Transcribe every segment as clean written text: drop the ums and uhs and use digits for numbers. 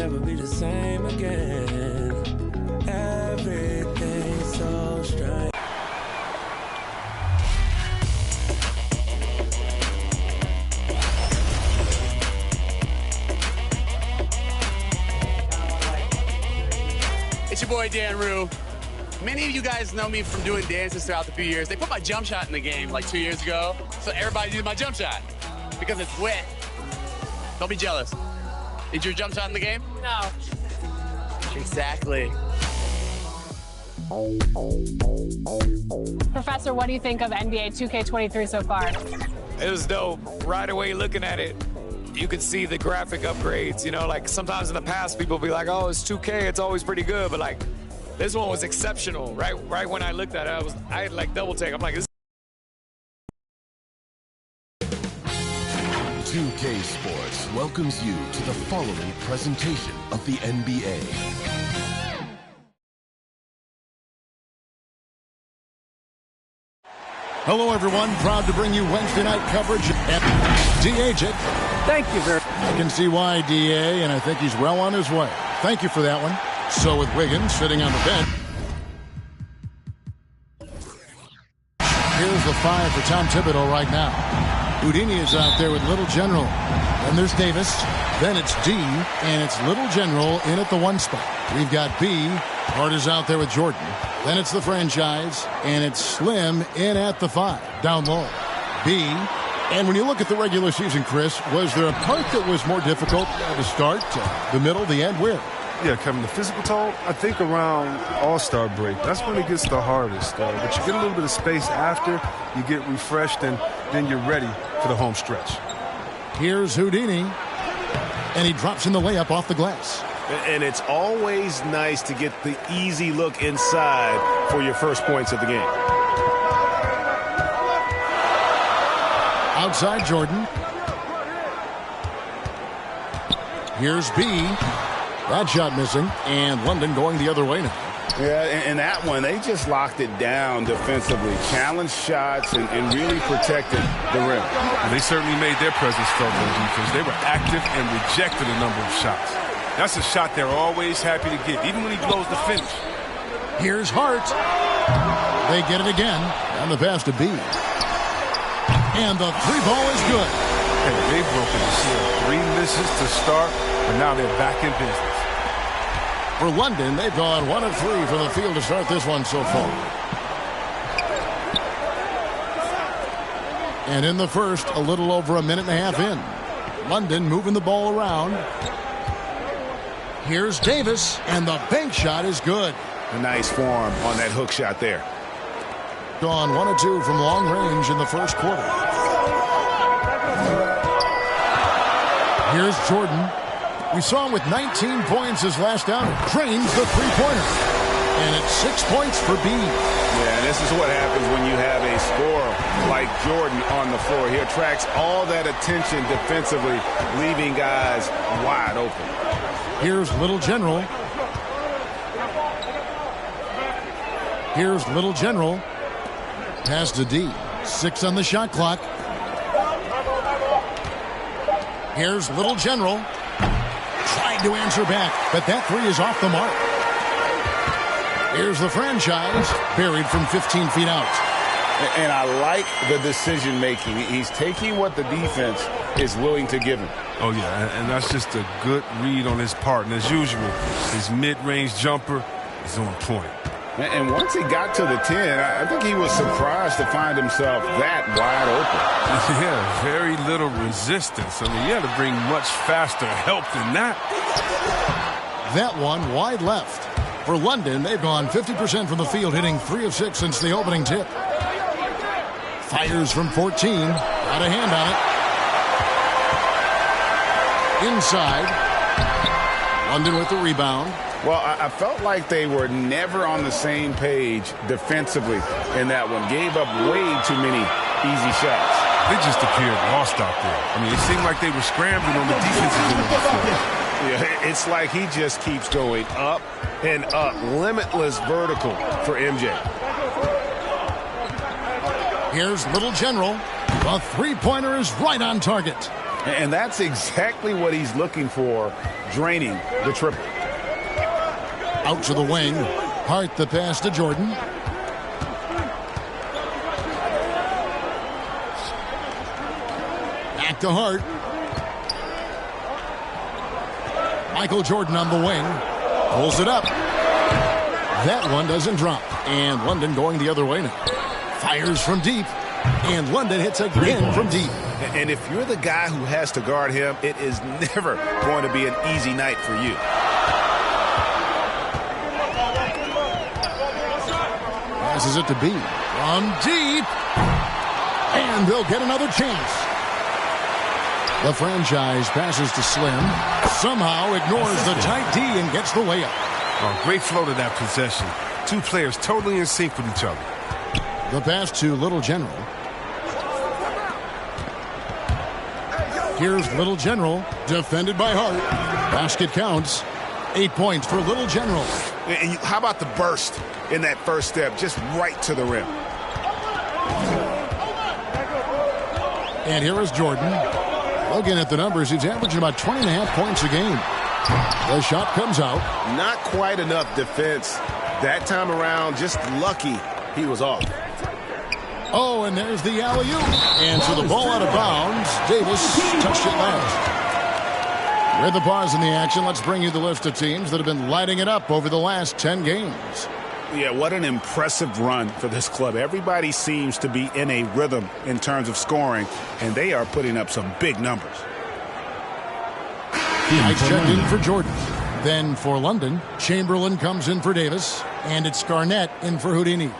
never be the same again. Everything's so strange. It's your boy Dan Rue. Many of you guys know me from doing dances throughout the few years. They put my jump shot in the game like 2 years ago, so everybody uses my jump shot because it's wet. Don't be jealous. Is your jump shot in the game? No. Exactly. Professor, what do you think of NBA 2K23 so far? It was dope. Right away looking at it, you could see the graphic upgrades. You know, like sometimes in the past people be like, oh, it's 2K, it's always pretty good, but like this one was exceptional. Right when I looked at it, I had like double take. I'm like, this 2K Sports welcomes you to the following presentation of the NBA. Hello, everyone. Proud to bring you Wednesday night coverage at D.A. Thank you very much. I can see why, D.A., and I think he's well on his way. Thank you for that one. So with Wiggins sitting on the bench. Here's the 5 for Tom Thibodeau right now. Houdini is out there with Little General. Then there's Davis. Then it's D, and it's Little General in at the 1 spot. We've got B. Hart is out there with Jordan. Then it's the franchise, and it's Slim in at the 5. Down low. B. And when you look at the regular season, Chris, was there a part that was more difficult to start, the middle, the end? Where? Yeah, Kevin, the physical toll, I think around All-Star break, that's when it gets the hardest. But you get a little bit of space after, you get refreshed, and then you're ready for the home stretch. Here's Houdini, and he drops in the layup off the glass. And it's always nice to get the easy look inside for your first points of the game. Outside Jordan. Here's B. That shot missing, and London going the other way now. Yeah, and that one, they just locked it down defensively. Challenged shots and really protected the rim. And they certainly made their presence felt on defense. They were active and rejected a number of shots. That's a shot they're always happy to get, even when he blows the finish. Here's Hart. They get it again, and the pass to B. And the 3-ball is good. Hey, they've broken the seal. 3 misses to start, but now they're back in business. For London, they've gone 1 of 3 from the field to start this one so far. And in the first, a little over a minute and a half in. London moving the ball around. Here's Davis, and the bank shot is good. A nice form on that hook shot there. Gone 1 of 2 from long range in the first quarter. Here's Jordan. We saw him with 19 points his last outing. Drains the three-pointer. And it's 6 points for B. Yeah, this is what happens when you have a scorer like Jordan on the floor. He attracts all that attention defensively, leaving guys wide open. Here's Little General. Here's Little General. Pass to D. 6 on the shot clock. Here's Little General. Tried to answer back, but that 3 is off the mark. Here's the franchise, buried from 15 feet out. And I like the decision-making. He's taking what the defense is willing to give him. Oh, yeah, and that's just a good read on his part. And as usual, his mid-range jumper is on point. And once he got to the 10, I think he was surprised to find himself that wide open. Yeah, very little resistance. I mean, you had to bring much faster help than that. That one wide left. For London, they've gone 50% from the field, hitting 3 of 6 since the opening tip. Fires from 14. Got a hand on it. Inside. London with the rebound. Well, I felt like they were never on the same page defensively in that one. Gave up way too many easy shots. They just appeared lost out there. I mean, it seemed like they were scrambling on the defensive end of the floor. Yeah, it's like he just keeps going up and up. Limitless vertical for MJ. Here's Little General. The three-pointer is right on target. And that's exactly what he's looking for draining the triple. Out to the wing. Hart the pass to Jordan. Back to Hart. Michael Jordan on the wing. Pulls it up. That one doesn't drop. And London going the other way now. Fires from deep. And London hits again from deep. And if you're the guy who has to guard him, it is never going to be an easy night for you. Passes it to B. From deep. And they'll get another chance. The franchise passes to Slim. Somehow ignores the tight D and gets the layup. Oh, great flow to that possession. Two players totally in sync with each other. The pass to Little General. Here's Little General, defended by Hart. Basket counts. 8 points for Little General. And how about the burst in that first step, just right to the rim? And here is Jordan. Looking at the numbers, he's averaging about 20.5 points a game. The shot comes out. Not quite enough defense. That time around, just lucky he was off. Oh, and there's the alley-oop. And so the ball out of bounds. Davis touched it last. With the pause in the action, let's bring you the list of teams that have been lighting it up over the last 10 games. Yeah, what an impressive run for this club. Everybody seems to be in a rhythm in terms of scoring, and they are putting up some big numbers. Nice checked in for Jordan. Then for London, Chamberlain comes in for Davis, and it's Garnett in for Houdini.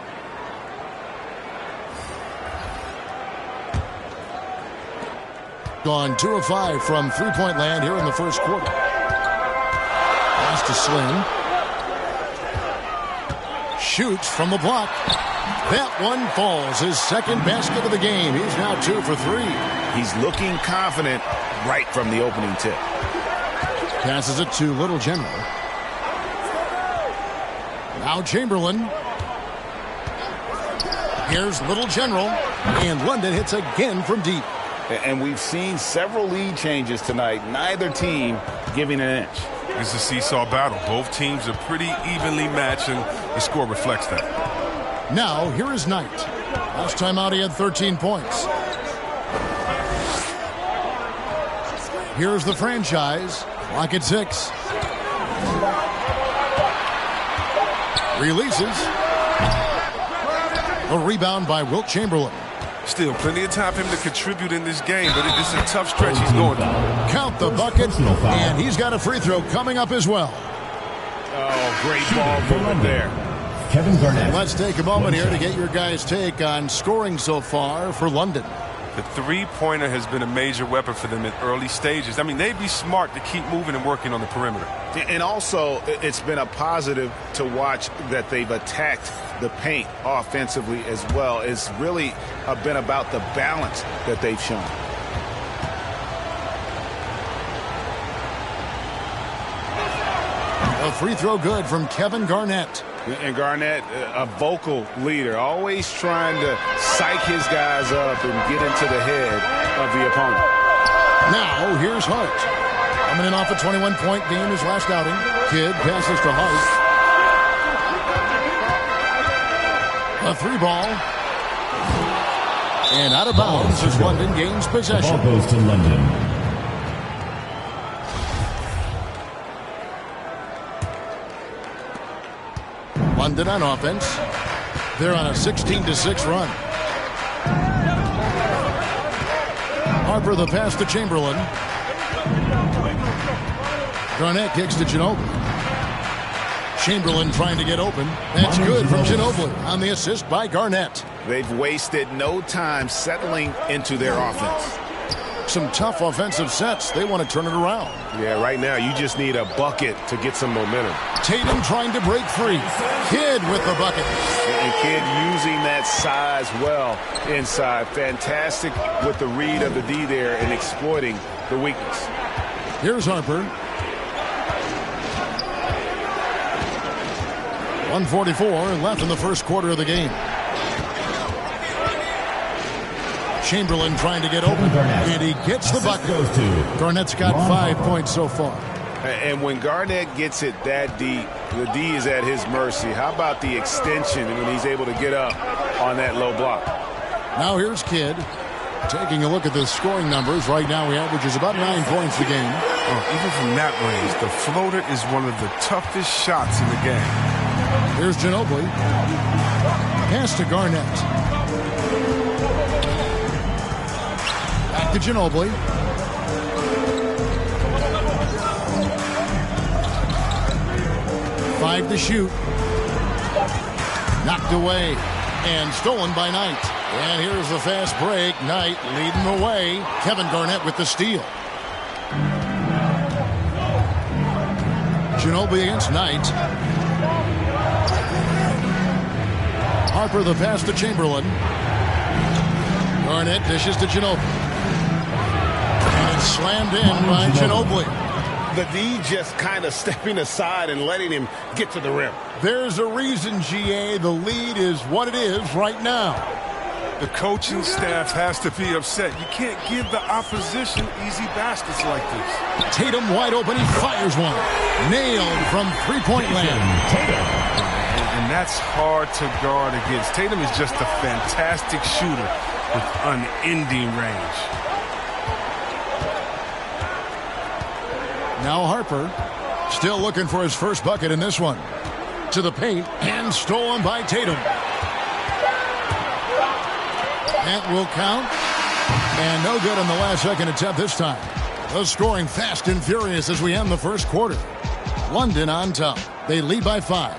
Gone 2 of 5 from three-point land here in the first quarter. Pass to Slim. Shoots from the block. That one falls. His second basket of the game. He's now 2 for 3. He's looking confident right from the opening tip. Passes it to Little General. Now Chamberlain. Here's Little General. And London hits again from deep. And we've seen several lead changes tonight. Neither team giving an inch. It's a seesaw battle. Both teams are pretty evenly matched, and the score reflects that. Now, here is Knight. Last time out, he had 13 points. Here's the franchise. Clock at 6. Releases. A rebound by Wilt Chamberlain. Still, plenty of time for him to contribute in this game, but it's a tough stretch he's going through. Count the bucket, and he's got a free throw coming up as well. Oh, great ball movement there. Kevin Garnett. Let's take a moment here to get your guys' take on scoring so far for London. The three-pointer has been a major weapon for them in early stages. I mean, they'd be smart to keep moving and working on the perimeter. And also, it's been a positive to watch that they've attacked the paint offensively as well. It's really been about the balance that they've shown. A free throw good from Kevin Garnett. And Garnett, a vocal leader, always trying to psych his guys up and get into the head of the opponent. Now, here's Hart. Coming in off a 21-point game his last outing. Kidd passes to Hart. A 3-ball. And out of bounds as London gains possession. Ball goes to London. London on offense. They're on a 16-6 run. Harper the pass to Chamberlain. Garnett kicks to Ginobili. Chamberlain trying to get open. That's good from Ginobili on the assist by Garnett. They've wasted no time settling into their offense. Some tough offensive sets. They want to turn it around. Yeah, right now you just need a bucket to get some momentum. Tatum trying to break free. Kidd with the bucket. And Kidd using that size well inside. Fantastic with the read of the D there and exploiting the weakness. Here's Harper. 1:44 left in the first quarter of the game. Chamberlain trying to get open, and he gets the bucket. Garnett's got 5 points so far. And when Garnett gets it that deep, the D is at his mercy. How about the extension when he's able to get up on that low block? Now here's Kidd. Taking a look at the scoring numbers, right now he averages about 9 points a game. Even from that range, the floater is one of the toughest shots in the game. Here's Ginobili. Pass to Garnett. Back to Ginobili. Five to shoot. Knocked away and stolen by Knight. And here's the fast break. Knight leading the way. Kevin Garnett with the steal. Ginobili against Knight. Harper the pass to Chamberlain. Garnett dishes to Ginobili. And it's slammed in by Ginobili. The D just kind of stepping aside and letting him get to the rim. There's a reason, GA, the lead is what it is right now. The coaching staff has to be upset. You can't give the opposition easy baskets like this. Tatum wide open. He fires one. Nailed from three-point land. And that's hard to guard against. Tatum is just a fantastic shooter with unending range. Now Harper still looking for his first bucket in this one. To the paint and stolen by Tatum. That will count. And no good on the last second attempt this time. The scoring fast and furious as we end the first quarter. London on top. They lead by 5.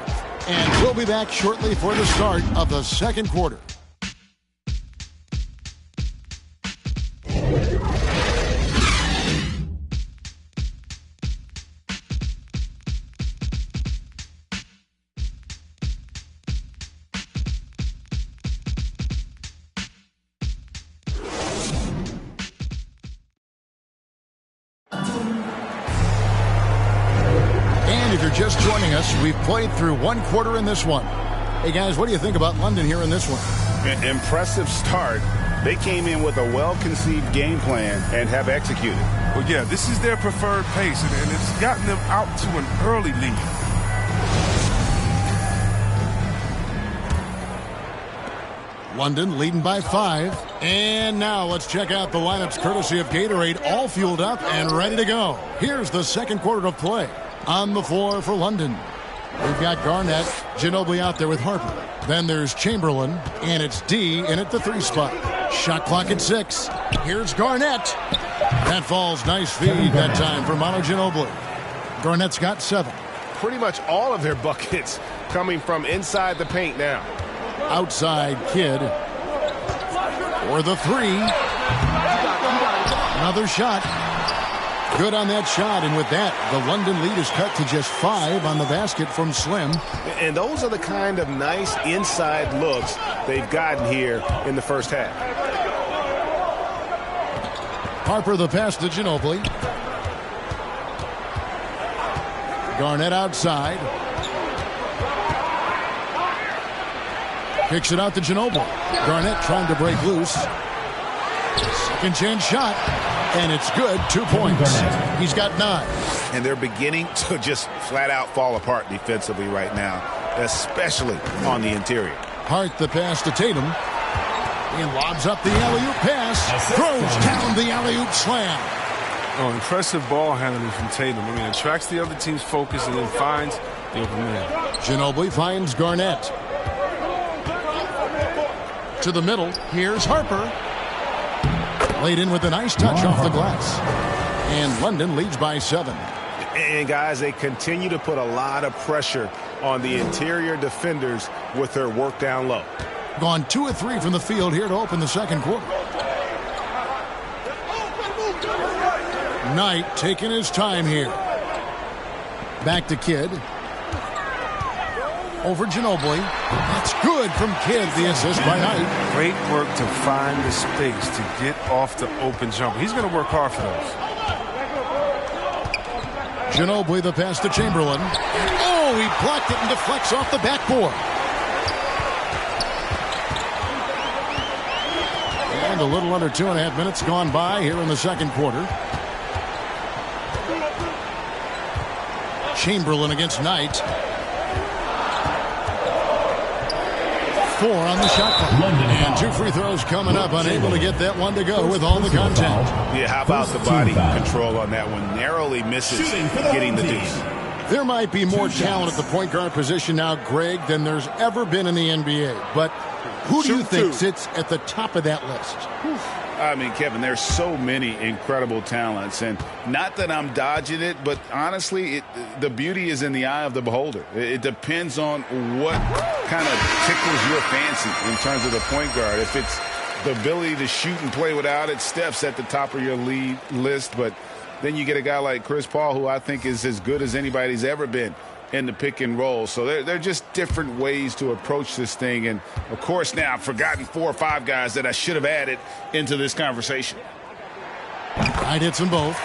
And we'll be back shortly for the start of the second quarter. Just joining us, we've played through one quarter in this one. Hey guys, what do you think about London here in this one? Impressive start. They came in with a well-conceived game plan and have executed. Well, yeah, this is their preferred pace, and it's gotten them out to an early lead. London leading by 5. And now let's check out the lineups courtesy of Gatorade, all fueled up and ready to go. Here's the second quarter of play. On the floor for London, we've got Garnett, Ginobili out there with Harper. Then there's Chamberlain, and it's D in at the 3 spot. Shot clock at 6. Here's Garnett. That falls. Nice feed that time for Manu Ginobili. Garnett's got 7. Pretty much all of their buckets coming from inside the paint now. Outside Kidd for the 3. Another shot. Good on that shot, and with that, the London lead is cut to just 5 on the basket from Slim. And those are the kind of nice inside looks they've gotten here in the first half. Harper the pass to Ginobili. Garnett outside. Kicks it out to Ginobili. Garnett trying to break loose. Second chance shot. And it's good. 2 points. He's got 9. And they're beginning to just flat out fall apart defensively right now, especially on the interior. Hart the pass to Tatum. He lobs up the alley-oop pass. Throws down the alley-oop slam. Oh, impressive ball handling from Tatum. I mean, attracts the other team's focus and then finds the open man. Ginobili finds Garnett. To the middle. Here's Harper. Laid in with a nice touch off the glass. And London leads by 7. And guys, they continue to put a lot of pressure on the interior defenders with their work down low. Gone 2 of 3 from the field here to open the second quarter. Knight taking his time here. Back to Kidd. Over Ginobili. That's good from Kidd. The assist by Knight. Great work to find the space to get off the open jumper. He's going to work hard for those. Ginobili the pass to Chamberlain. Oh, he blocked it and deflects off the backboard. And a little under 2.5 minutes gone by here in the second quarter. Chamberlain against Knight. 4 on the shot clock. And 2 free throws coming up. Unable to get that one to go with all the contact. Yeah, how about the body control on that one? Narrowly misses getting the deuce. There might be more talent at the point guard position now, Greg, than there's ever been in the NBA. But who do you think sits at the top of that list? I mean, Kevin, there's so many incredible talents, and not that I'm dodging it, but honestly, the beauty is in the eye of the beholder. It depends on what kind of tickles your fancy in terms of the point guard. If it's the ability to shoot and play without it, Steph's at the top of your lead list, but then you get a guy like Chris Paul, who I think is as good as anybody's ever been in the pick and roll. So they're just different ways to approach this thing. And, of course, now I've forgotten 4 or 5 guys that I should have added into this conversation. Knight hits them both.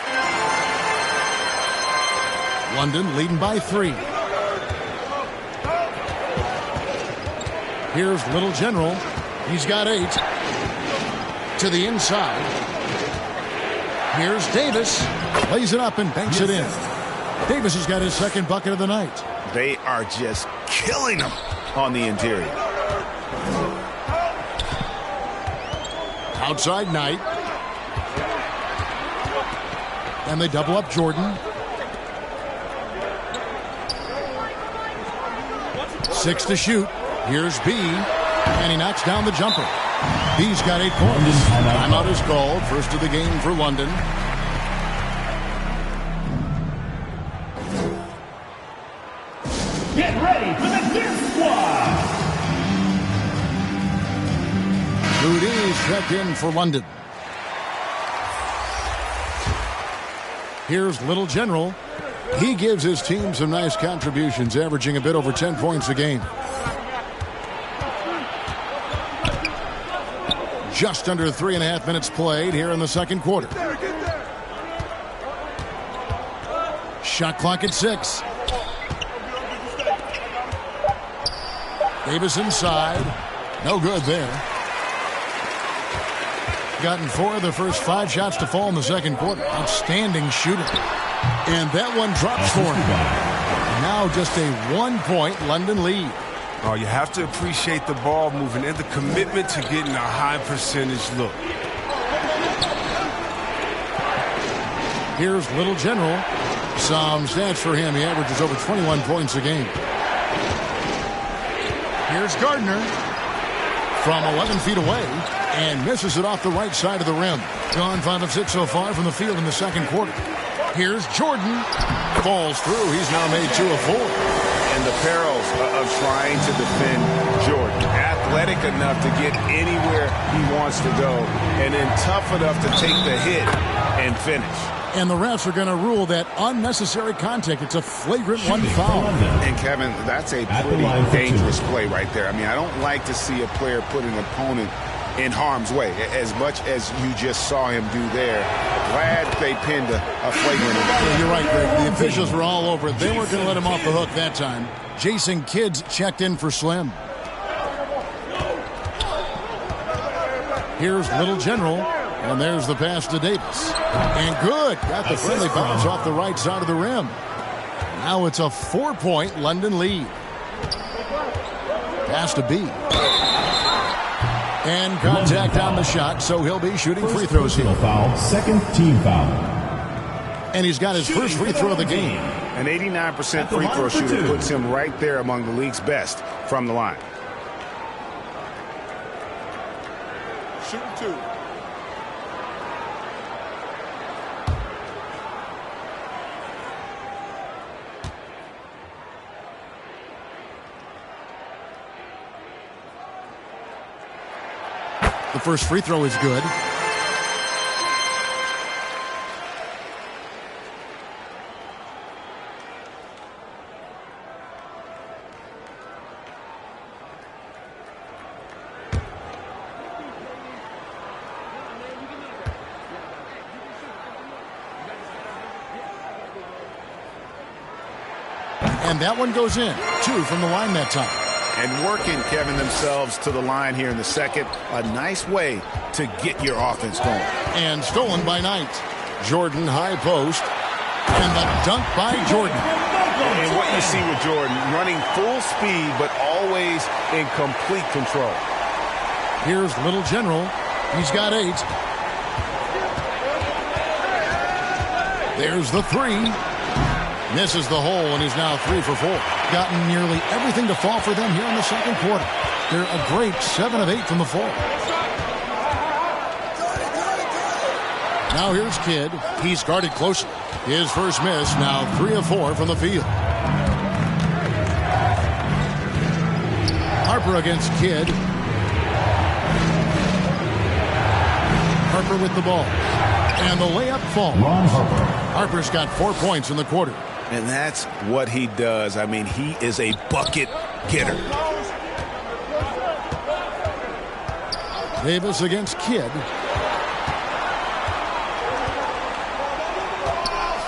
London leading by 3. Here's Little General. He's got 8. To the inside. Here's Davis. Lays it up and banks it in. Davis has got his second bucket of the night. They are just killing him on the interior. Outside Knight. And they double up Jordan. 6 to shoot. Here's B. And he knocks down the jumper. B's got 8 points. Timeout is called. First of the game for London. Get ready for the TuneSquad. Houdini's checked in for London. Here's Little General. He gives his team some nice contributions, averaging a bit over 10 points a game. Just under 3.5 minutes played here in the second quarter. Shot clock at 6. Davis inside. No good there. Gotten 4 of the first 5 shots to fall in the second quarter. Outstanding shooting. And that one drops for him. Now just a 1-point London lead. Oh, you have to appreciate the ball moving and the commitment to getting a high percentage look. Here's Little General. Some stats for him. He averages over 21 points a game. Here's Gardner from 11 feet away and misses it off the right side of the rim. Gone 5 of 6 so far from the field in the second quarter. Here's Jordan. Falls through. He's now made 2 of 4. And the perils of trying to defend Jordan. Athletic enough to get anywhere he wants to go, and then tough enough to take the hit and finish. And the refs are going to rule that unnecessary contact. It's a flagrant 1 foul. And, Kevin, that's a pretty dangerous play right there. I mean, I don't like to see a player put an opponent in harm's way, as much as you just saw him do there. Glad they pinned a flagrant. Yeah, you're right, Greg. The officials were all over it. They weren't going to let him off the hook that time. Jason Kidd's checked in for Slim. Here's Little General. And there's the pass to Davis. And good. Got the friendly bounce off the right side of the rim. Now it's a 4-point London lead. Pass to B. And contact on the shot, so he'll be shooting free throws here. Foul, second team foul. And he's got his first free throw of the game. An 89% free throw shooter puts him right there among the league's best from the line. Shooting 2. The first free throw is good. And that one goes in. 2 from the line that time. And working, Kevin, themselves to the line here in the second. A nice way to get your offense going. And stolen by Knight. Jordan high post. And the dunk by Jordan. And what you see with Jordan, running full speed, but always in complete control. Here's Little General. He's got 8. There's the 3. Misses the hole and is now 3 for 4. Gotten nearly everything to fall for them here in the second quarter. They're a great 7 of 8 from the floor. Now here's Kidd. He's guarded closely. His first miss, now 3 of 4 from the field. Harper against Kidd. Harper with the ball. And the layup falls. Harper's got 4 points in the quarter. And that's what he does. I mean, he is a bucket getter. Davis against Kidd.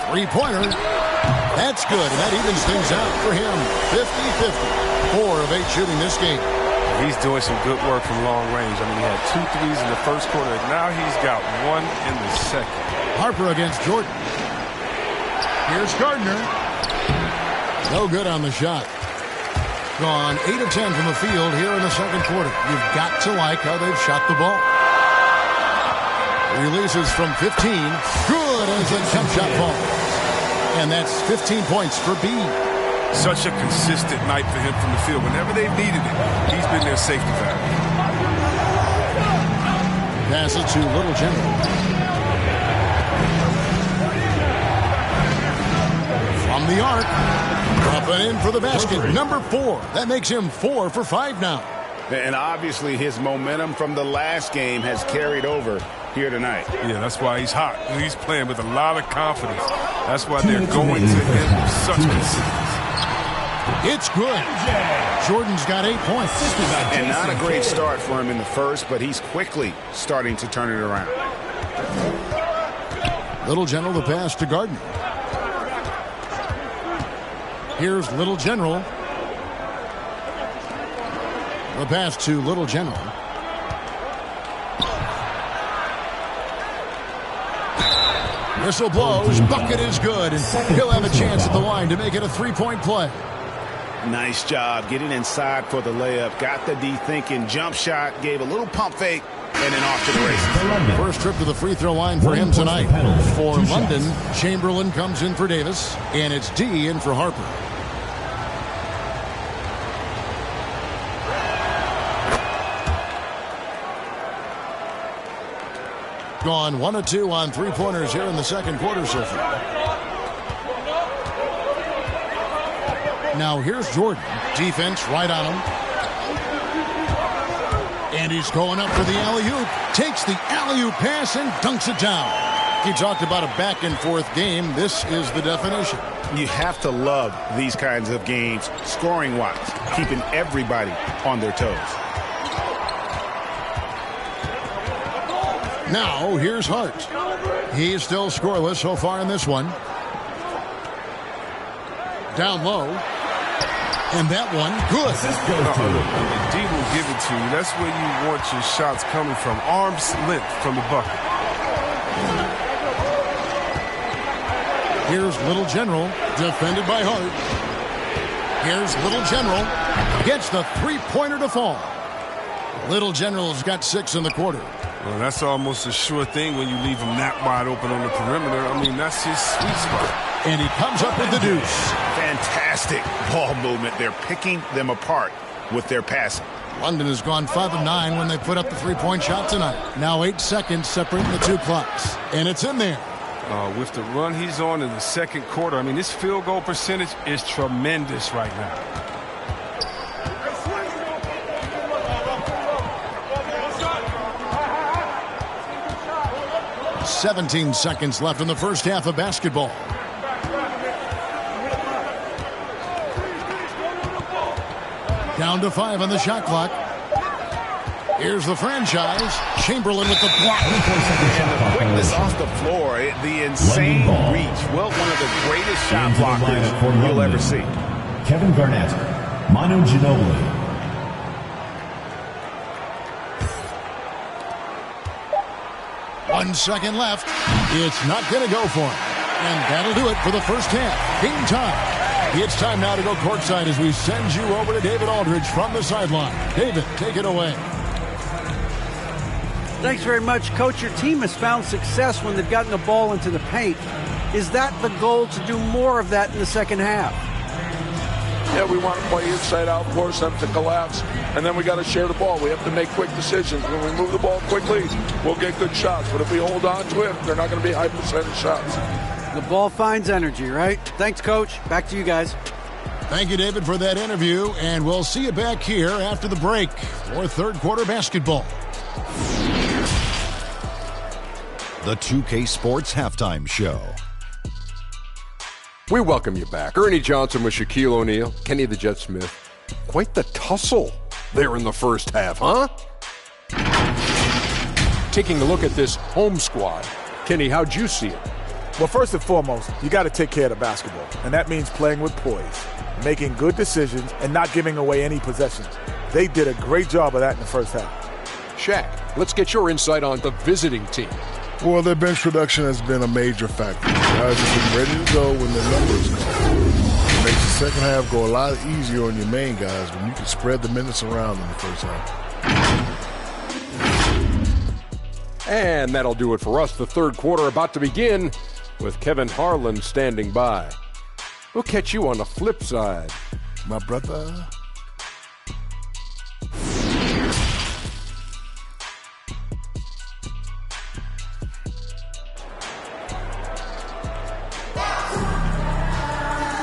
3-pointer. That's good, and that evens things out for him. 50-50. 4 of 8 shooting this game. He's doing some good work from long range. I mean, he had 2 threes in the first quarter. Now he's got 1 in the second. Harper against Jordan. Here's Gardner. No good on the shot. Gone 8 of 10 from the field here in the second quarter. You've got to like how they've shot the ball. Releases from 15. Good as the jump shot falls. And that's 15 points for B. Such a consistent night for him from the field. Whenever they've needed it, he's been their safety valve. Pass it to Little General. From the arc. Up and in for the basket. Number 4. That makes him 4 for 5 now. And obviously his momentum from the last game has carried over here tonight. Yeah, that's why he's hot. He's playing with a lot of confidence. That's why they're going to him with such consistency. It's good. Jordan's got 8 points. And not a great start for him in the first, but he's quickly starting to turn it around. Little General the pass to Gardner. Here's Little General. The pass to Little General. Whistle blows. Bucket is good. And he'll have a chance at the line to make it a 3-point play. Nice job getting inside for the layup. Got the D thinking. Jump shot. Gave a little pump fake. And then off to the races. First trip to the free throw line for him tonight. For London, Chamberlain comes in for Davis. And it's D in for Harper. Gone 1 of 2 on 3-pointers here in the second quarter so far. Now here's Jordan. Defense right on him. And he's going up for the alley-oop. Takes the alley-oop pass and dunks it down. He talked about a back-and-forth game. This is the definition. You have to love these kinds of games, scoring-wise, keeping everybody on their toes. Now, here's Hart. He's still scoreless so far in this one. Down low. And that one, good. D will give it to you. That's where you want your shots coming from. Arm's length from the bucket. Here's Little General, defended by Hart. Here's Little General. Gets the 3-pointer to fall. Little General's got 6 in the quarter. Well, that's almost a sure thing when you leave him that wide open on the perimeter. I mean, that's his sweet spot. And he comes up with the deuce. Fantastic ball movement. They're picking them apart with their passing. London has gone 5 of 9 when they put up the 3-point shot tonight. Now 8 seconds separating the 2 clocks. And it's in there. With the run he's on in the second quarter, I mean, this field goal percentage is tremendous right now. 17 seconds left in the first half of basketball. Down to 5 on the shot clock. Here's the franchise. Chamberlain with the block. And the quickness off the floor, the insane reach. Well, one of the greatest shot blockers you'll ever see. Kevin Garnett, Manu Ginobili. 1 second left. It's not going to go for him. And that'll do it for the first half. Game time. It's time now to go courtside as we send you over to David Aldridge from the sideline. David, take it away. Thanks very much, Coach. Your team has found success when they've gotten the ball into the paint. Is that the goal, to do more of that in the second half? Yeah, we want to play inside out, force them to collapse, and then we got to share the ball. We have to make quick decisions. When we move the ball quickly, we'll get good shots. But if we hold on to it, they're not going to be high percentage shots. The ball finds energy, right? Thanks, Coach. Back to you guys. Thank you, David, for that interview, and we'll see you back here after the break for third quarter basketball. The 2K Sports Halftime Show. We welcome you back. Ernie Johnson with Shaquille O'Neal, Kenny the Jet Smith. Quite the tussle there in the first half, huh? Taking a look at this home squad. Kenny, how'd you see it? Well, first and foremost, you got to take care of the basketball, and that means playing with poise, making good decisions, and not giving away any possessions. They did a great job of that in the first half. Shaq, let's get your insight on the visiting team. Well, their bench production has been a major factor. Guys have been ready to go when the numbers come. It makes the second half go a lot easier on your main guys when you can spread the minutes around in the first half. And that'll do it for us. The third quarter about to begin with Kevin Harlan standing by. We'll catch you on the flip side, my brother.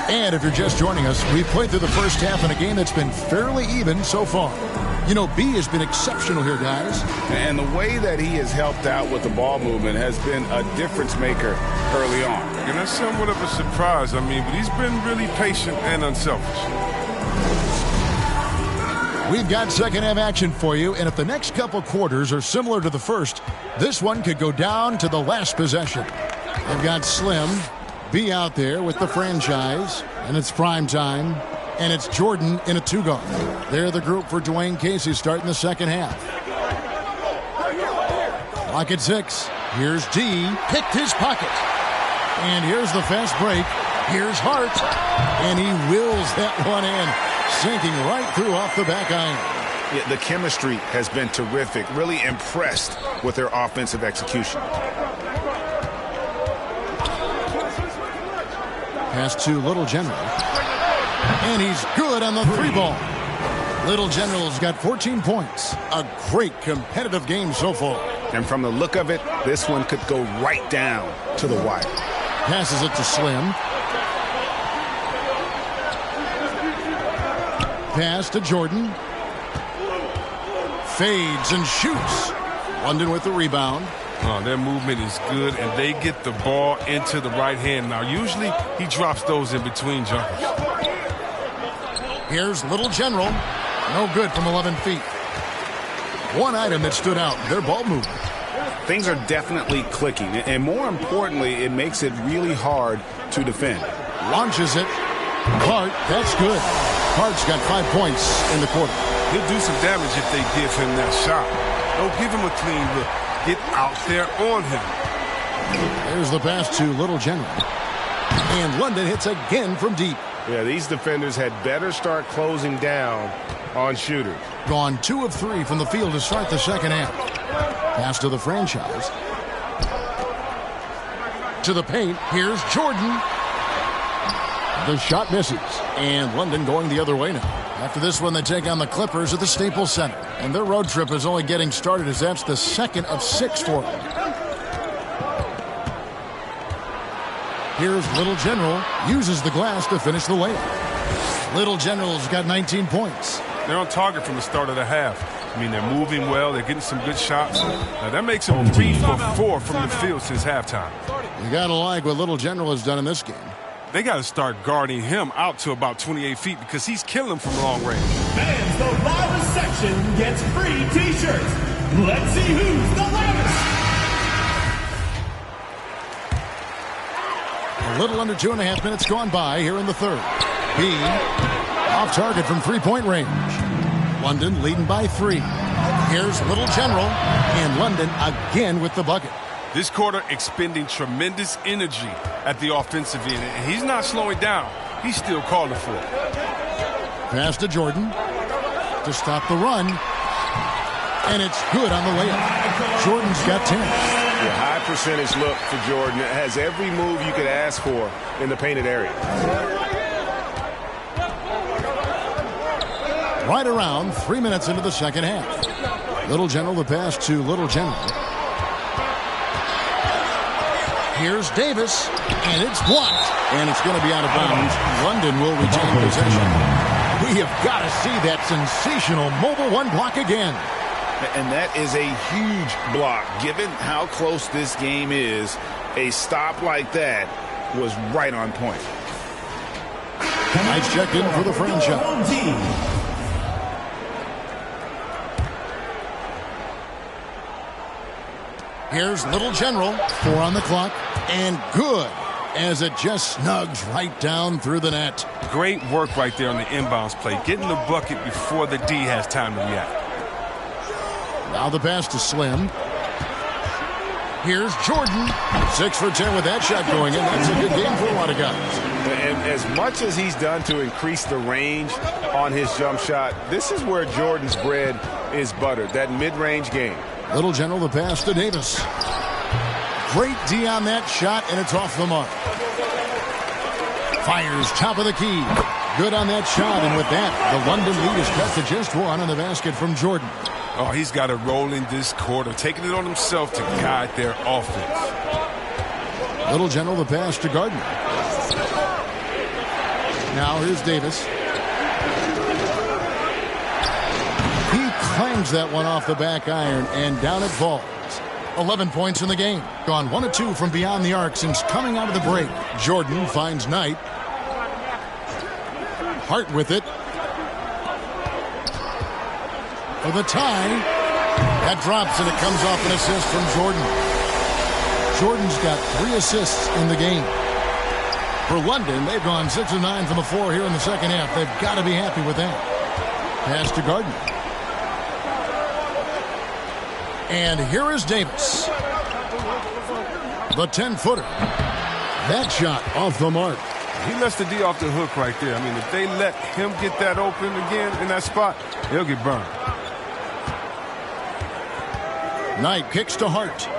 And if you're just joining us, we've played through the first half in a game that's been fairly even so far. You know, B has been exceptional here, guys. And the way that he has helped out with the ball movement has been a difference maker early on. And that's somewhat of a surprise. But he's been really patient and unselfish. We've got second half action for you, and if the next couple quarters are similar to the first, this one could go down to the last possession. They've got Slim, B out there with the franchise, and it's prime time, and it's Jordan in a two-guard. They're the group for Dwayne Casey starting the second half. Clock at 6. Here's D, picked his pocket. And here's the fast break. Here's Hart, and he wills that one in, sinking right through off the back iron. Yeah, the chemistry has been terrific. Really impressed with their offensive execution. Pass to Little General. And he's good on the three ball. Little General's got 14 points. A great competitive game so far. And from the look of it, this one could go right down to the wire. Passes it to Slim. Pass to Jordan. Fades and shoots. London with the rebound. Their movement is good, and they get the ball into the right hand. Now, usually he drops those in between jumpers. Here's Little General. No good from 11 feet. One item that stood out, their ball movement. Things are definitely clicking, and more importantly, it makes it really hard to defend. Launches it. Hart, that's good. Hart's got 5 points in the quarter. He'll do some damage if they give him that shot. Don't give him a clean look. Get out there on him. There's the pass to Little General. And London hits again from deep. Yeah, these defenders had better start closing down on shooters. Gone 2 of 3 from the field to start the second half. Pass to the franchise. To the paint. Here's Jordan. The shot misses. And London going the other way now. After this one, they take on the Clippers at the Staples Center. And their road trip is only getting started as that's the second of 6 for them. Here's Little General. Uses the glass to finish the layup. Little General's got 19 points. They're on target from the start of the half. They're moving well. They're getting some good shots. Now, that makes them 3 for 4 from the field since halftime. You got to like what Little General has done in this game. They got to start guarding him out to about 28 feet because he's killing them from long range. Fans, the loudest section gets free T-shirts. Let's see who's the loudest. A little under 2.5 minutes gone by here in the third. B off target from three-point range. London leading by 3. Here's Little General, and London again with the bucket. This quarter expending tremendous energy at the offensive end, and he's not slowing down. he's still calling for it. Pass to Jordan to stop the run. And it's good on the layup. Jordan's got 10. Yeah, high percentage look for Jordan. It has every move you could ask for in the painted area. Right around 3 minutes into the second half. Little General, the pass to Little General. Here's Davis, and it's blocked. And it's going to be out of bounds. London will retain possession. We have got to see that sensational mobile one block again. And that is a huge block. Given how close this game is, a stop like that was right on point. Nice check in for the franchise. Here's Little General, 4 on the clock, and good as it just snugs right down through the net. Great work right there on the inbounds play, getting the bucket before the D has time to react. Now the pass to Slim. Here's Jordan. 6 for 10 with that shot going in. That's a good game for a lot of guys. And as much as he's done to increase the range on his jump shot, this is where Jordan's bread is buttered, that mid-range game. Little General, the pass to Davis. Great D on that shot, and it's off the mark. Fires top of the key. Good on that shot, and with that, the London lead is cut to just 1 on the basket from Jordan. Oh, he's got a role in this quarter, taking it on himself to guide their offense. Little General, the pass to Gardner. Now here's Davis. He clangs that one off the back iron, and down it falls. 11 points in the game. Gone 1 of 2 from beyond the arc since coming out of the break. Jordan finds Knight. Hart with it. For the tie. That drops, and it comes off an assist from Jordan. Jordan's got 3 assists in the game. For London, they've gone 6 of 9 from the floor here in the second half. They've got to be happy with that. Pass to Gardner. And here is Davis. The 10-footer. That shot off the mark. He lets the D off the hook right there. I mean, if they let him get that open again in that spot, he'll get burned. Knight kicks to Hart.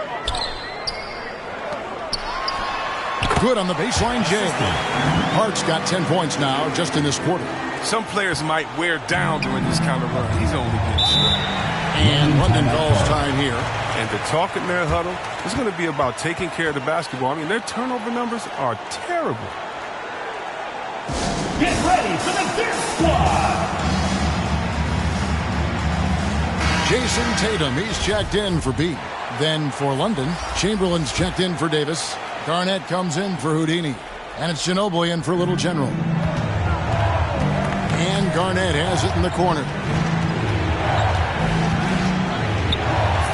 Good on the baseline J. Hart's got 10 points now just in this quarter. Some players might wear down during this kind of run. He's only getting started. And London calls time here. And the talk in their huddle is going to be about taking care of the basketball. I mean, their turnover numbers are terrible. Get ready for the TuneSquad! Jason Tatum, he's checked in for B. Then for London, Chamberlain's checked in for Davis. Garnett comes in for Houdini. And it's Ginobili in for Little General. And Garnett has it in the corner.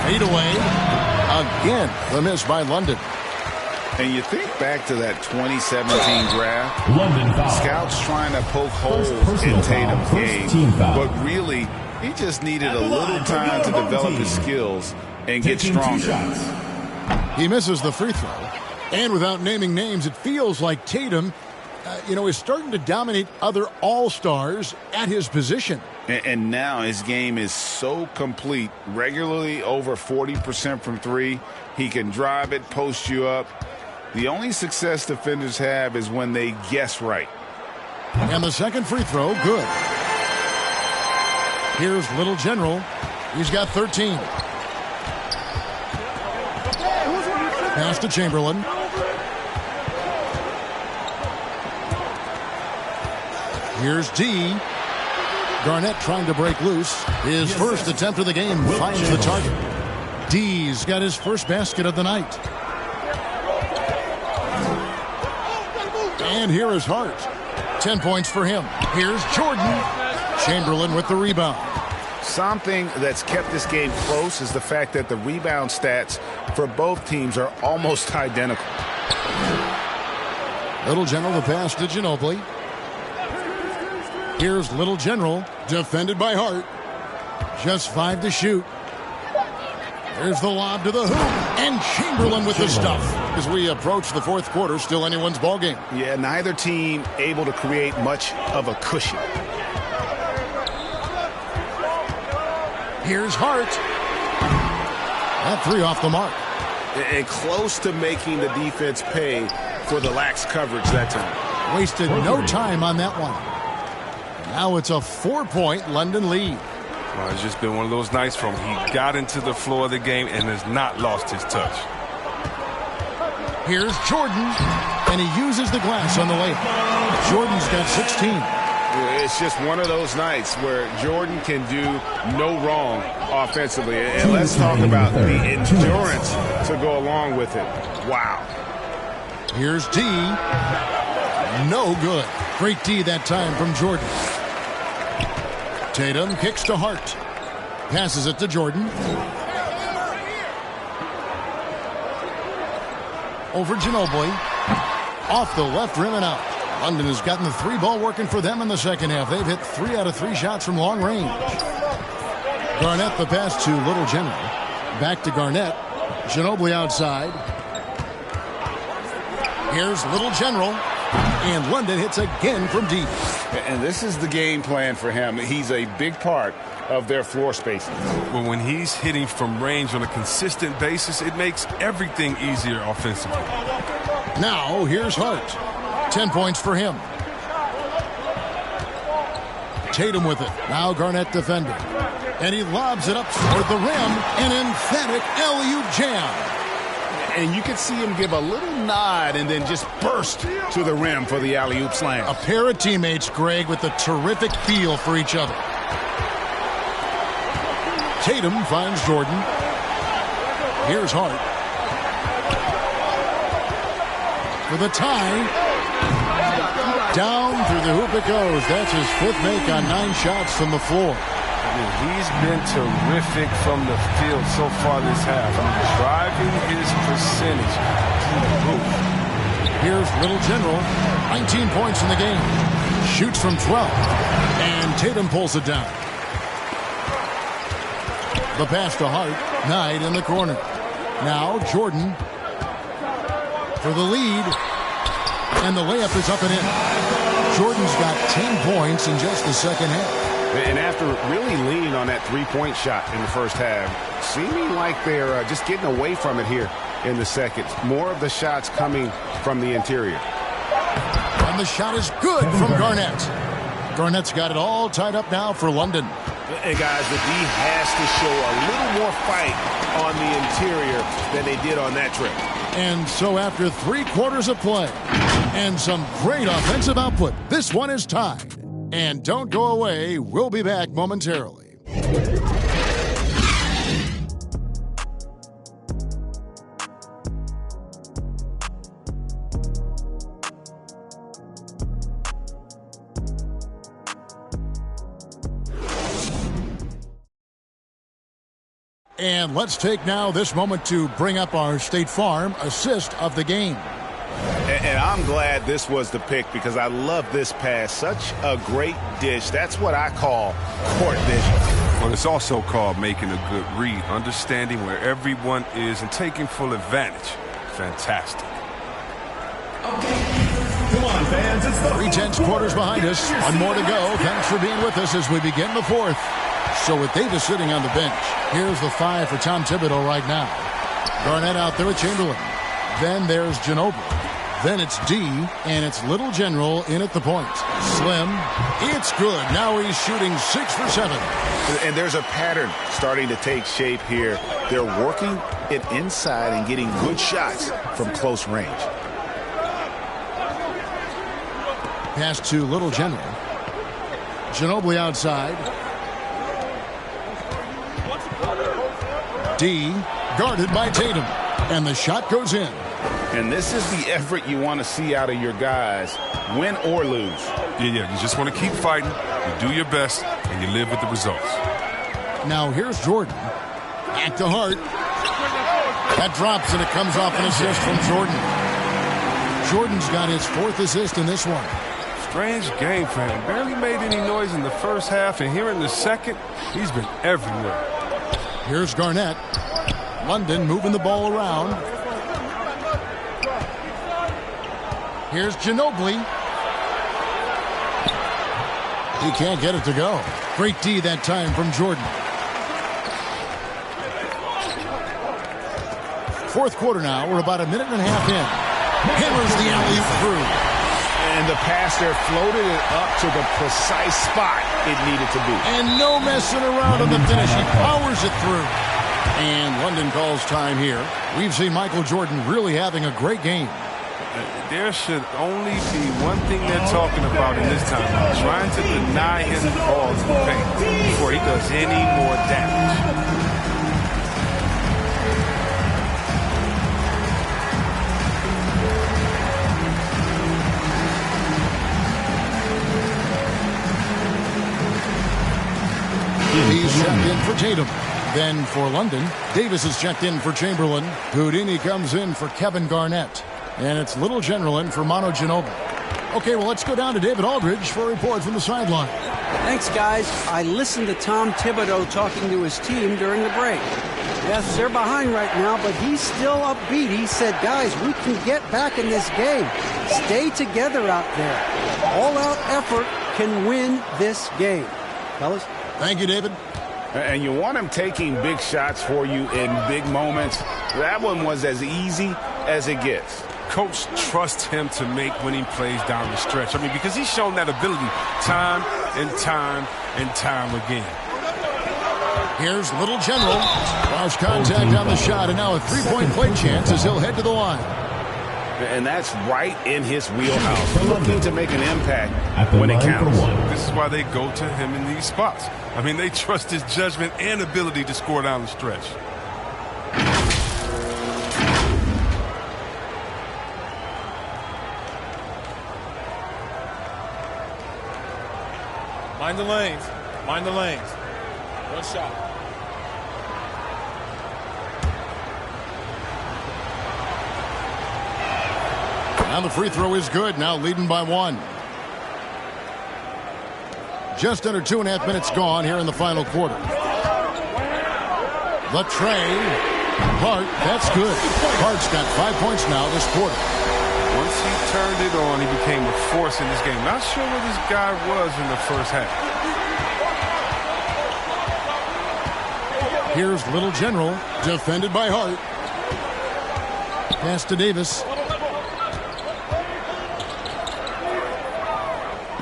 Fade away. Again, the miss by London. And you think back to that 2017 draft, scouts trying to poke holes in Tatum's game, but really, he just needed a little time to develop his skills and get stronger. He misses the free throw. And without naming names, it feels like Tatum, is starting to dominate other all-stars at his position. And now his game is so complete, regularly over 40% from 3. He can drive it, post you up. The only success defenders have is when they guess right. And the second free throw, good. Here's Little General. He's got 13. Pass to Chamberlain. Here's D. Garnett trying to break loose. His first attempt of the game finds the target. D's got his first basket of the night. And here is Hart. 10 points for him. Here's Jordan. Chamberlain with the rebound. Something that's kept this game close is the fact that the rebound stats for both teams are almost identical. Little General, the pass to Ginobili. Here's Little General, defended by Hart. Just 5 to shoot. There's the lob to the hoop. And Chamberlain with the stuff. As we approach the fourth quarter, still anyone's ball game. Yeah, neither team able to create much of a cushion. Here's Hart. That three off the mark. And close to making the defense pay for the lax coverage that time. Wasted no time on that one. Now it's a 4-point London lead. Well, it's just been one of those nights from he got into the floor of the game and has not lost his touch. Here's Jordan, and he uses the glass on the layup. Jordan's got 16. It's just one of those nights where Jordan can do no wrong offensively. And let's talk about the endurance to go along with it. Wow. Here's D. No good. Great D that time from Jordan. Tatum kicks to Hart. Passes it to Jordan. Over Ginobili. Off the left rim and out. London has gotten the three ball working for them in the second half. They've hit 3 out of 3 shots from long range. Garnett the pass to Little General. Back to Garnett. Ginobili outside. Here's Little General. And London hits again from deep. And this is the game plan for him. He's a big part of their floor spacing. Well, when he's hitting from range on a consistent basis, it makes everything easier offensively. Now here's Hart. 10 points for him. Tatum with it. Now Garnett defending. And he lobs it up toward the rim. An emphatic alley-oop jam. And you can see him give a little nod and then just burst to the rim for the alley-oop slam. A pair of teammates, Greg, with a terrific feel for each other. Tatum finds Jordan. Here's Hart. For the tie. Down through the hoop it goes. That's his 5th make on 9 shots from the floor. He's been terrific from the field so far this half. Driving his percentage to the roof. Here's Little General. 19 points in the game. Shoots from 12. And Tatum pulls it down. The pass to Hart. Knight in the corner. Now Jordan for the lead. And the layup is up and in. Jordan's got 10 points in just the second half. And after really leaning on that three-point shot in the first half, seeming like they're just getting away from it here in the second. More of the shots coming from the interior. And the shot is good from Garnett. Garnett's got it all tied up now for London. And guys, the D has to show a little more fight on the interior than they did on that trip. And so after 3 quarters of play and some great offensive output, this one is tied. And don't go away. We'll be back momentarily. And let's take now this moment to bring up our State Farm assist of the game. And I'm glad this was the pick because I love this pass. Such a great dish. That's what I call court vision. Well, it's also called making a good read, understanding where everyone is and taking full advantage. Fantastic. Come on, fans. It's the 3/10 quarters behind us. One more to go. Thanks for being with us as we begin the fourth. So with Davis sitting on the bench, here's the 5 for Tom Thibodeau right now. Garnett out there with Chamberlain. Then there's Ginobili. Then it's D, and it's Little General in at the point. Slim, it's good. Now he's shooting 6 for 7. And there's a pattern starting to take shape here. They're working it inside and getting good shots from close range. Pass to Little General. Ginobili outside. D, guarded by Tatum. And the shot goes in. And this is the effort you want to see out of your guys, win or lose. Yeah, you just want to keep fighting, you do your best, and you live with the results. Now here's Jordan. Back to Hart. That drops, and it comes off an assist from Jordan. Jordan's got his 4th assist in this one. Strange game for him. Barely made any noise in the first half, and here in the second, he's been everywhere. Here's Garnett. London moving the ball around. Here's Ginobili. He can't get it to go. Great D that time from Jordan. Fourth quarter now. We're about a minute and a half in. Hammers the alley-oop through. And the pass there floated it up to the precise spot it needed to be. And no messing around on the finish. He powers it through. And London calls time here. We've seen Michael Jordan really having a great game. There should only be one thing they're talking about in this timeout, trying to deny him the ball to the paint before he does any more damage. He's checked in for Tatum. Then for London, Davis is checked in for Chamberlain. Houdini comes in for Kevin Garnett. And it's Little General in for Manu Ginobili. Okay, well, let's go down to David Aldridge for a report from the sideline. Thanks, guys. I listened to Tom Thibodeau talking to his team during the break. Yes, they're behind right now, but he's still upbeat. He said, guys, we can get back in this game. Stay together out there. All-out effort can win this game. Fellas? Thank you, David. And you want him taking big shots for you in big moments. That one was as easy as it gets. Coach trusts him to make winning plays down the stretch. I mean, because he's shown that ability time and time and time again. Here's Little General. Cross contact on the shot, and now a three-point play chance as he'll head to the line. And that's right in his wheelhouse. Looking to make an impact when it counts. This is why they go to him in these spots. I mean, they trust his judgment and ability to score down the stretch. Mind the lanes. Mind the lanes. One shot. Now the free throw is good. Now leading by one. Just under 2.5 minutes gone here in the final quarter. The tray. Hart, that's good. Hart's got 5 points now this quarter. Once he turned it on, he became a force in this game. Not sure where this guy was in the first half. Here's Little General, defended by Hart. Pass to Davis.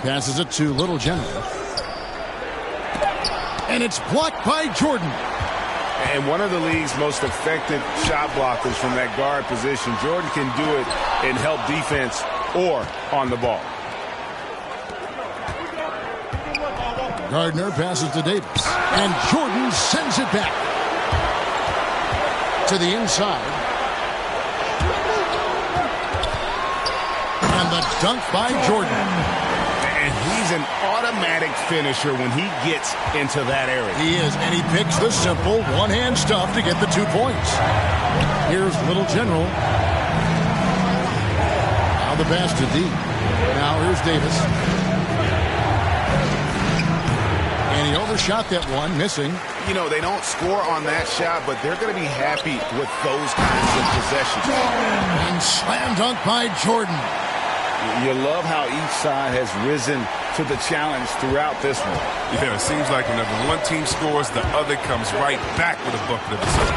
Passes it to Little General. And it's blocked by Jordan. And one of the league's most effective shot blockers from that guard position. Jordan can do it and help defense or on the ball. Gardner passes to Davis. And Jordan sends it back to the inside. And the dunk by Jordan. And he's an automatic finisher when he gets into that area. He is, and he picks the simple one-hand stuff to get the 2 points. Here's Little General. Now the pass to D. Now here's Davis. And he overshot that one, missing. You know, they don't score on that shot, but they're going to be happy with those kinds of possessions. And slam dunk by Jordan. You love how each side has risen to the challenge throughout this one. Yeah, it seems like whenever one team scores, the other comes right back with a bucket of its own.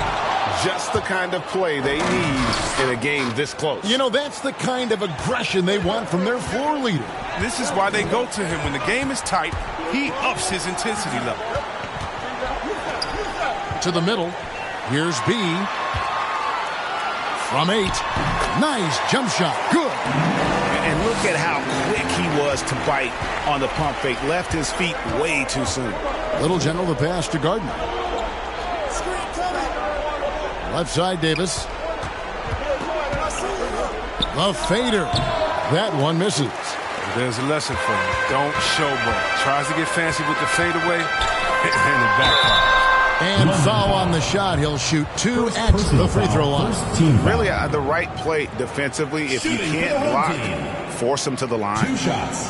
Just the kind of play they need in a game this close. You know, that's the kind of aggression they want from their floor leader. This is why they go to him. When the game is tight, he ups his intensity level. To the middle. Here's B. From 8. Nice jump shot. Good. And look at how quick he was to bite on the pump fake. Left his feet way too soon. Little General, the pass to Gardner. Left side, Davis. The fader. That one misses. There's a lesson for him. Don't showboat. Tries to get fancy with the fadeaway, and it backfires. And foul on the shot. He'll shoot 2 at the free throw line. Really the right play defensively. If you can't block, force him to the line. 2 shots.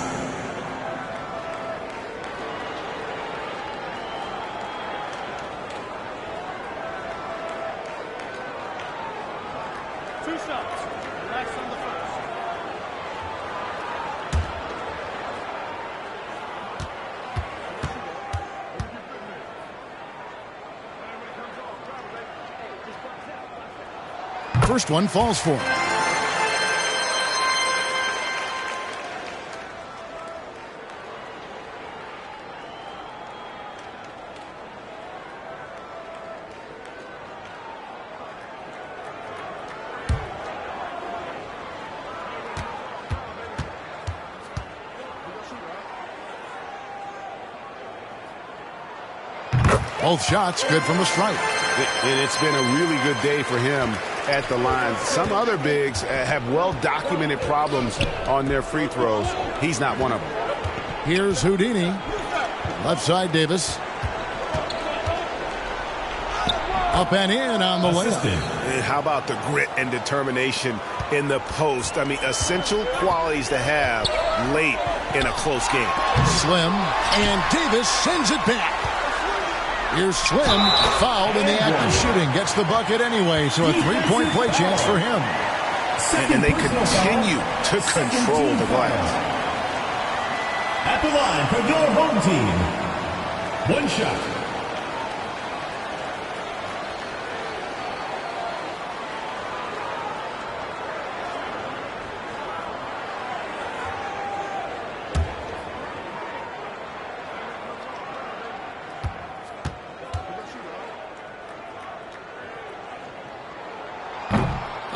shots. Relax on the first. First one falls for him. Both shots good from the strike. And it's been a really good day for him at the line. Some other bigs have well-documented problems on their free throws. He's not one of them. Here's Houdini. Left side, Davis. Up and in on the layup. And how about the grit and determination in the post? I mean, essential qualities to have late in a close game. Slim, and Davis sends it back. Here's Slim, fouled in the act of shooting. Gets the bucket anyway, so a three-point play chance for him. And they continue to control the glass. At the line for your home team, one shot.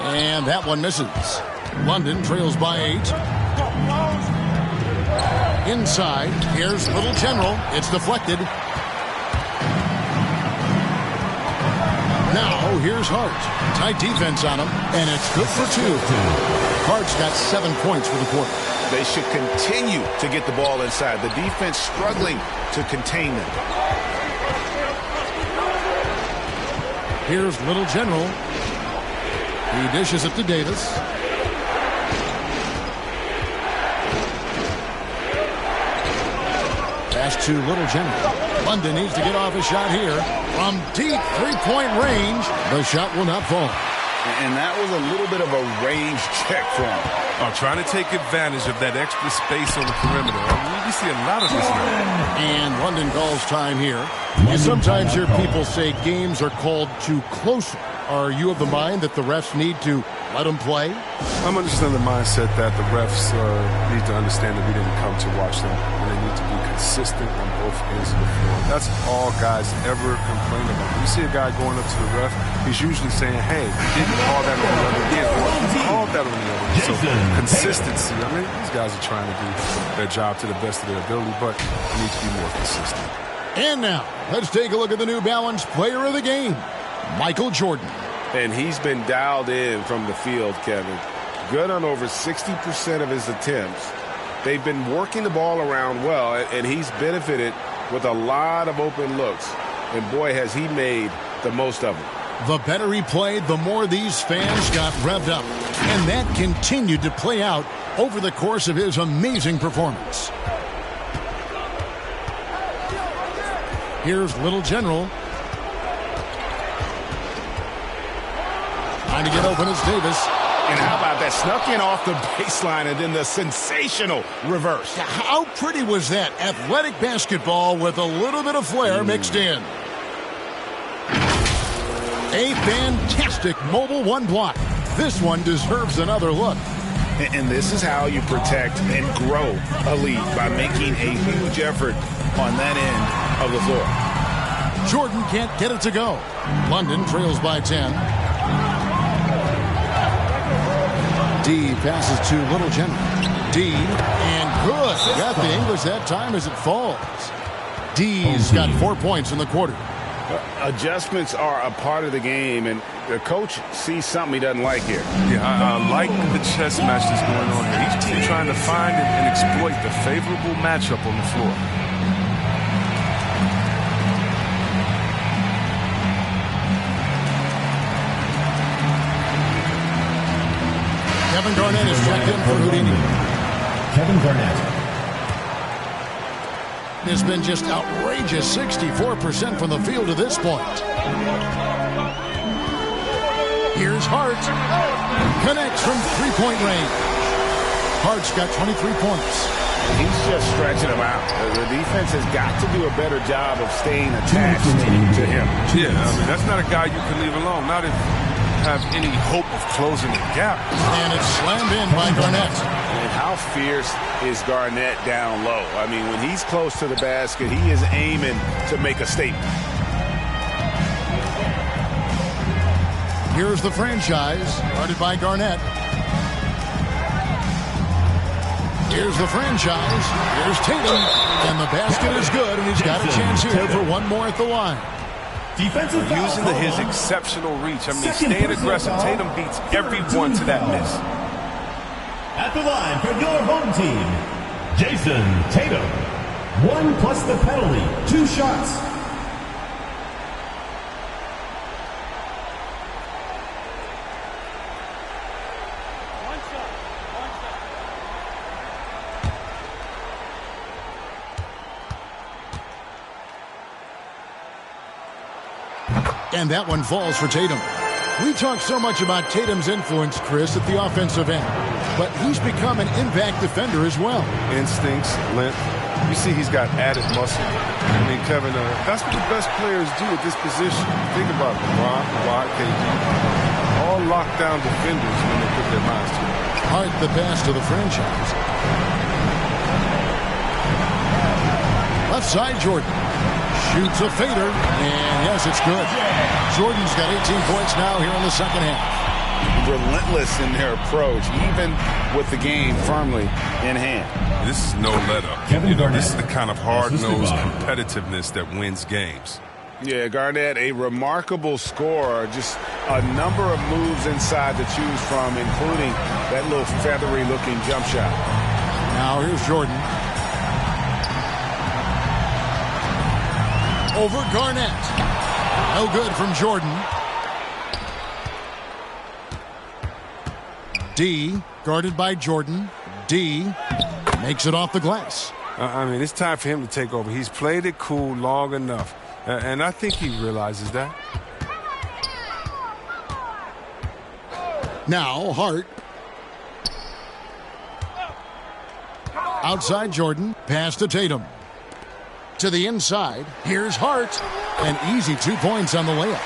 And that one misses. London trails by 8. Inside, here's Little General. It's deflected. Now, here's Hart. Tight defense on him, and it's good for 2. Hart's got 7 points for the quarter. They should continue to get the ball inside. The defense struggling to contain them. Here's Little General. He dishes it to Davis. Pass to Little General. London needs to get off a shot here. From deep three-point range, the shot will not fall. And that was a little bit of a range check for him. Trying to take advantage of that extra space on the perimeter. We see a lot of this now. And London calls time here. You sometimes hear people say games are called too close. Are you of the mind that the refs need to let them play? I'm understanding the mindset that the refs need to understand that we didn't come to watch them, and they need to be consistent on both ends of the floor. That's all guys ever complain about. When you see a guy going up to the ref, he's usually saying, hey, you didn't call that on the other end, or you called that on the other end. So consistency, I mean, these guys are trying to do their job to the best of their ability, but they need to be more consistent. And now, let's take a look at the New Balance player of the game, Michael Jordan. And he's been dialed in from the field, Kevin. Good on over 60% of his attempts. They've been working the ball around well, and he's benefited with a lot of open looks. And boy, has he made the most of them. The better he played, the more these fans got revved up. And that continued to play out over the course of his amazing performance. Here's Little General. Trying to get open is Davis. And how about that? Snuck in off the baseline and then the sensational reverse. How pretty was that? Athletic basketball with a little bit of flair mixed in. A fantastic mobile one block. This one deserves another look. And this is how you protect and grow a lead, by making a huge effort on that end of the floor. Jordan can't get it to go. London trails by 10. D passes to Little General. D, and good. Got the English that time as it falls. D's got 4 points in the quarter. Adjustments are a part of the game, and the coach sees something he doesn't like here. Yeah, I like the chess match that's going on here. Each team trying to find and exploit the favorable matchup on the floor. Kevin Garnett is checked in for Houdini. Kevin Garnett. It's been just outrageous 64% from the field to this point. Here's Hart. Connects from three-point range. Hart's got 23 points. He's just stretching him out. The defense has got to do a better job of staying attached to him. Yeah, I mean, that's not a guy you can leave alone. Not if you have any hope of closing the gap. And it's slammed in by Garnett. And how fierce is Garnett down low? I mean, when he's close to the basket, he is aiming to make a statement. Here's the franchise, started by Garnett. Here's the franchise. Here's Tatum. And the basket is good, and he's got a chance here for one more at the line. Defensive foul. Using his exceptional reach. I mean, staying aggressive. Tatum beats everyone to that miss. At the line for your home team, Jason Tatum. 1 plus the penalty. 2 shots. And that one falls for Tatum. We talk so much about Tatum's influence, Chris, at the offensive end. But he's become an impact defender as well. Instincts, length. You see he's got added muscle. I mean, Kevin, that's what the best players do at this position. Think about LeBron, Kawhi, KD. All lockdown defenders when they put their minds to it. Hart the pass to the franchise. Left side, Jordan. Shoots a fader, and yes, it's good. Jordan's got 18 points now here in the second half. Relentless in their approach, even with the game firmly in hand. This is no let-up. This is the kind of hard-nosed competitiveness that wins games. Yeah, Garnett, a remarkable scorer. Just a number of moves inside to choose from, including that little feathery-looking jump shot. Now here's Jordan. Over Garnett. No good from Jordan. D, guarded by Jordan. D makes it off the glass. I mean, it's time for him to take over. He's played it cool long enough, and I think he realizes that. Now Hart. Outside Jordan. Pass to Tatum. To the inside. Here's Hart. An easy 2 points on the layup.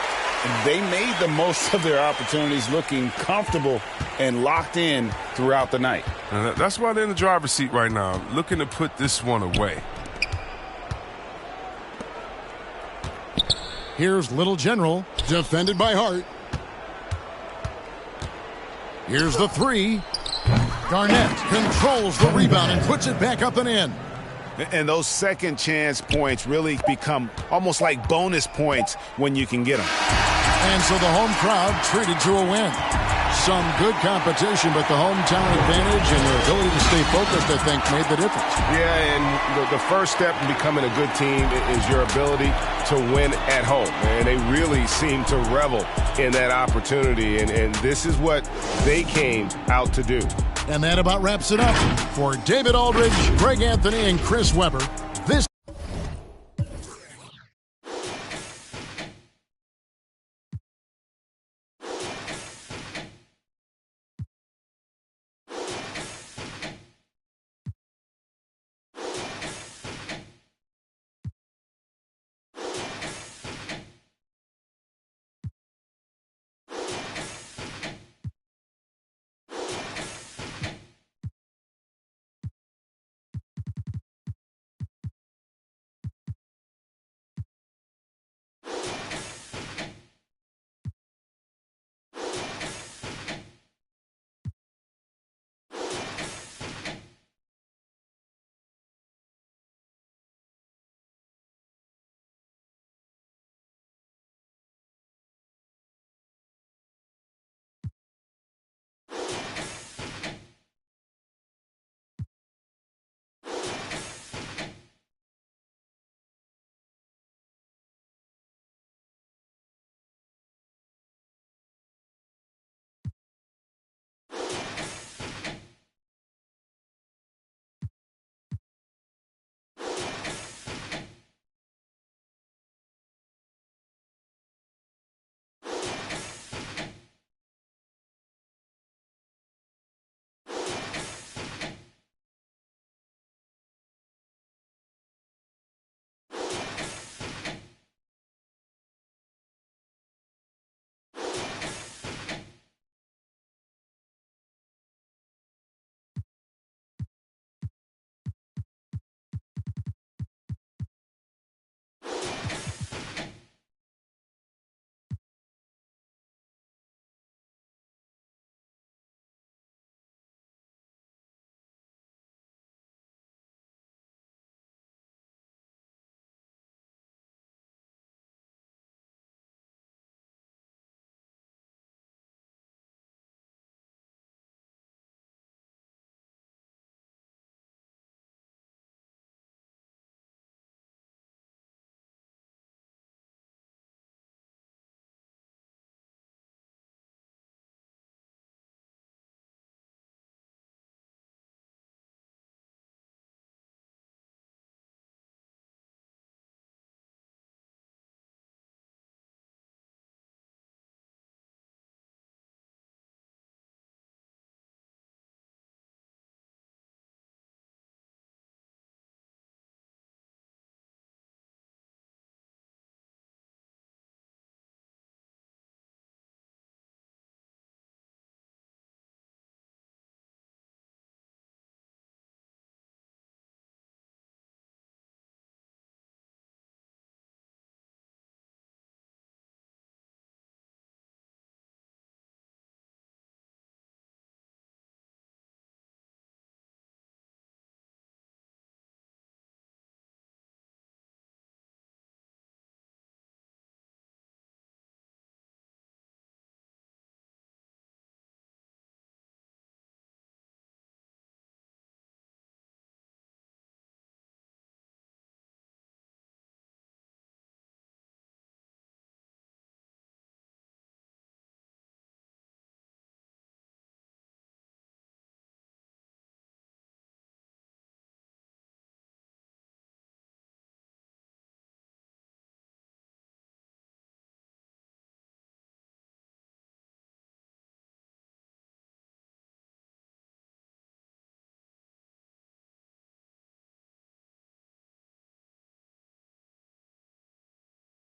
They made the most of their opportunities, looking comfortable and locked in throughout the night. That's why they're in the driver's seat right now, looking to put this one away. Here's Little General, defended by Hart. Here's the three. Garnett controls the rebound and puts it back up and in. And those second chance points really become almost like bonus points when you can get them. And so the home crowd treated to a win. Some good competition, but the hometown advantage and their ability to stay focused, I think, made the difference. Yeah, and the first step in becoming a good team is your ability to win at home. And they really seem to revel in that opportunity, and this is what they came out to do. And that about wraps it up. For David Aldridge, Greg Anthony, and Chris Webber,